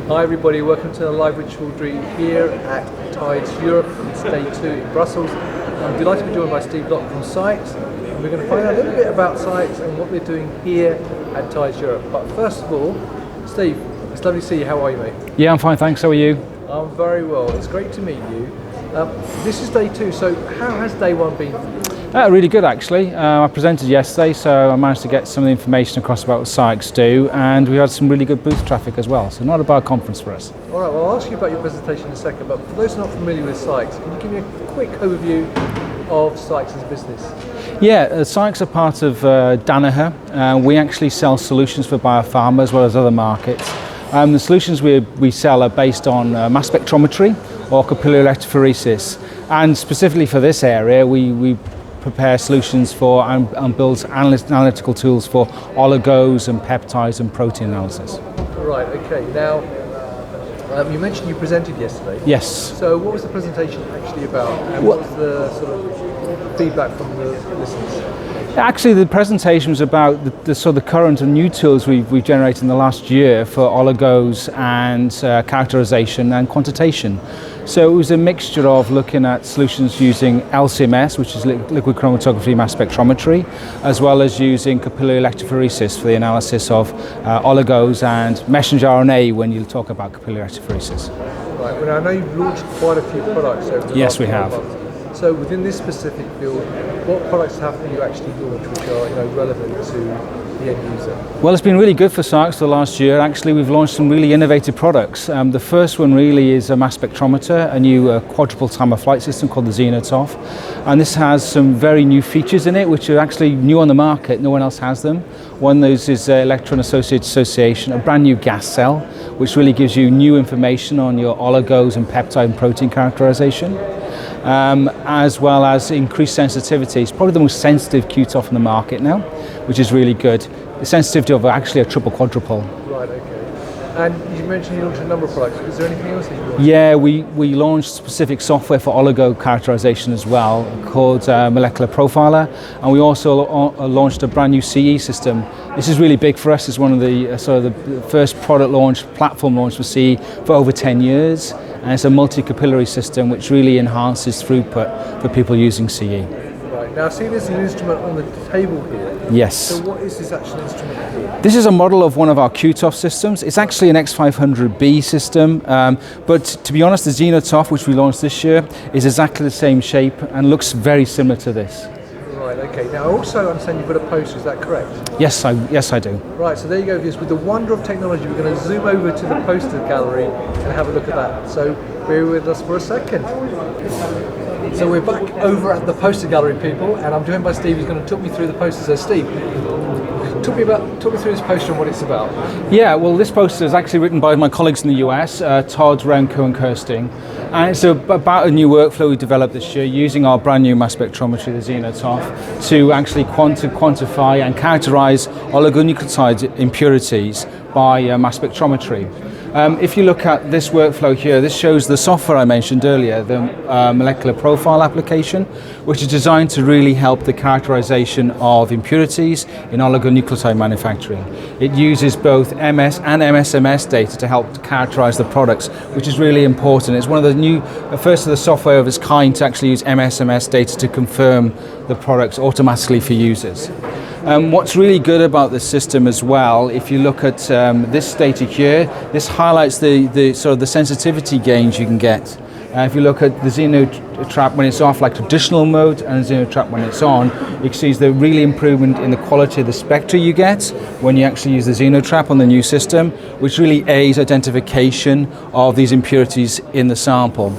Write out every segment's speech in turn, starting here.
Hi everybody, welcome to the live ritual dream here at Tides Europe. It's day 2 in Brussels. I'm delighted to be joined by Steve Locke from SCIEX, and we're going to find out a little bit about SCIEX and what they're doing here at Tides Europe. But first of all, Steve, it's lovely to see you. How are you, mate? Yeah, I'm fine, thanks. How are you? I'm very well. It's great to meet you. This is day 2, so how has day 1 been? Really good, actually. I presented yesterday, so I managed to get some of the information across about what SCIEX do, and we had some really good booth traffic as well, so not a bad conference for us. All right, well, I'll ask you about your presentation in a second, but for those not familiar with SCIEX, can you give me a quick overview of SCIEX's business? Yeah, SCIEX are part of Danaher. We actually sell solutions for biopharma as well as other markets. The solutions we sell are based on mass spectrometry or capillary electrophoresis, and specifically for this area, we prepare solutions for and build analytical tools for oligos and peptides and protein analysis. Right, okay. Now, you mentioned you presented yesterday. Yes. So what was the presentation actually about, and what was the sort of feedback from the listeners? Actually, the presentation was about the current and new tools we've generated in the last year for oligos and characterization and quantitation. So it was a mixture of looking at solutions using LCMS, which is liquid chromatography mass spectrometry, as well as using capillary electrophoresis for the analysis of oligos and messenger RNA when you talk about capillary electrophoresis. Right, well, I know you've launched quite a few products over the last 12 months. So within this specific field, what products have you actually launched which are relevant to the end user? Well, it's been really good for SCIEX the last year. Actually, we've launched some really innovative products. The first one really is a mass spectrometer, a new quadruple time-of-flight system called the XenoTOF. And this has some very new features in it, which are actually new on the market. No one else has them. One of those is electron-associated association, a brand new gas cell, which really gives you new information on your oligos and peptide and protein characterization. As well as increased sensitivity. It's probably the most sensitive QTOF in the market now, which is really good. The sensitivity of actually a triple quadruple. Right, okay. And you mentioned you launched a number of products. Is there anything else that you launched? Yeah, we launched specific software for oligo characterization as well, called Molecular Profiler, and we also launched a brand new CE system. This is really big for us. It's one of the the first product launch, platform launch for CE for over 10 years. And it's a multi-capillary system which really enhances throughput for people using CE. Right, now see there's an instrument on the table here. Yes. So what is this actual instrument here? This is a model of one of our QTOF systems. It's actually an X500B system, but to be honest, the XenoTOF, which we launched this year, is exactly the same shape and looks very similar to this. Right, okay. Now I also understand you've got a poster, is that correct? Yes, I do. Right, so there you go, viewers. With the wonder of technology, we're going to zoom over to the poster gallery and have a look at that. So bear with us for a second. So we're back over at the poster gallery, people, and I'm joined by Steve, who's going to talk me through the poster. So Steve, talk me through this poster and what it's about. Yeah, well, this poster is actually written by my colleagues in the US, Todd, Remco and Kirsting. And it's about a new workflow we developed this year using our brand new mass spectrometry, the XenoTOF, to actually quantify and characterize oligonucleotide impurities by mass spectrometry. If you look at this workflow here, this shows the software I mentioned earlier, the molecular profile application, which is designed to really help the characterization of impurities in oligonucleotide manufacturing. It uses both MS and MSMS data to help characterize the products, which is really important. It's one of the first of the software of its kind to actually use MSMS data to confirm the products automatically for users. What's really good about this system as well, if you look at this data here, this highlights the sensitivity gains you can get. If you look at the XenoTrap when it's off, like traditional mode, and the XenoTrap when it's on, you can see the really improvement in the quality of the spectra you get when you actually use the XenoTrap on the new system, which really aids identification of these impurities in the sample.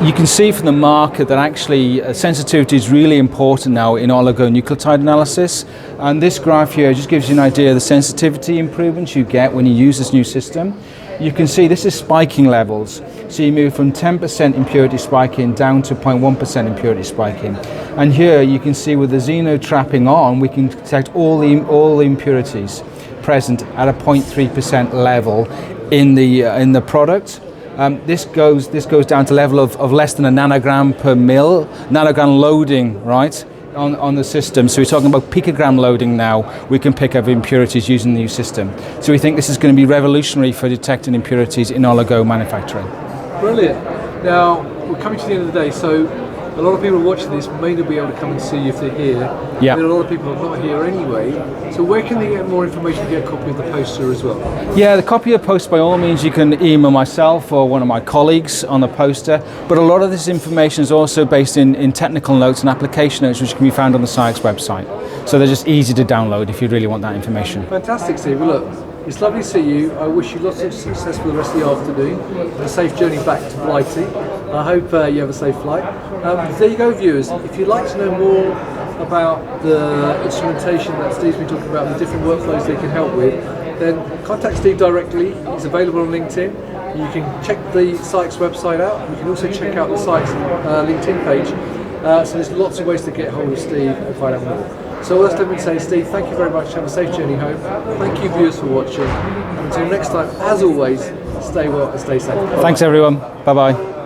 You can see from the market that actually sensitivity is really important now in oligonucleotide analysis. And this graph here just gives you an idea of the sensitivity improvements you get when you use this new system. You can see this is spiking levels. So you move from 10% impurity spiking down to 0.1% impurity spiking. And here you can see with the XenoTrapping on, we can detect all the impurities present at a 0.3% level in the product. This goes down to level of less than a nanogram per mil, nanogram loading, right, on the system. So we're talking about picogram loading now. We can pick up impurities using the new system. So we think this is going to be revolutionary for detecting impurities in oligo manufacturing. Brilliant. Now, we're coming to the end of the day, so a lot of people watching this may not be able to come and see you if they're here. Yeah. There are a lot of people who are not here anyway. So where can they get more information to get a copy of the poster as well? Yeah, the copy of the poster, by all means, you can email myself or one of my colleagues on the poster. But a lot of this information is also based in technical notes and application notes, which can be found on the SCIEX website. So they're just easy to download if you really want that information. Fantastic, Steve. Well, look, it's lovely to see you. I wish you lots of success for the rest of the afternoon and a safe journey back to Blighty. I hope you have a safe flight. There you go, viewers. If you'd like to know more about the instrumentation that Steve's been talking about, the different workflows they can help with, then contact Steve directly. He's available on LinkedIn. You can check the SCIEX website out. You can also check out the SCIEX LinkedIn page. So there's lots of ways to get hold of Steve and find out more. So all that's left me to say, Steve, thank you very much. Have a safe journey home. Thank you, viewers, for watching. And until next time, as always, stay well and stay safe. Bye-bye. Thanks, everyone. Bye-bye.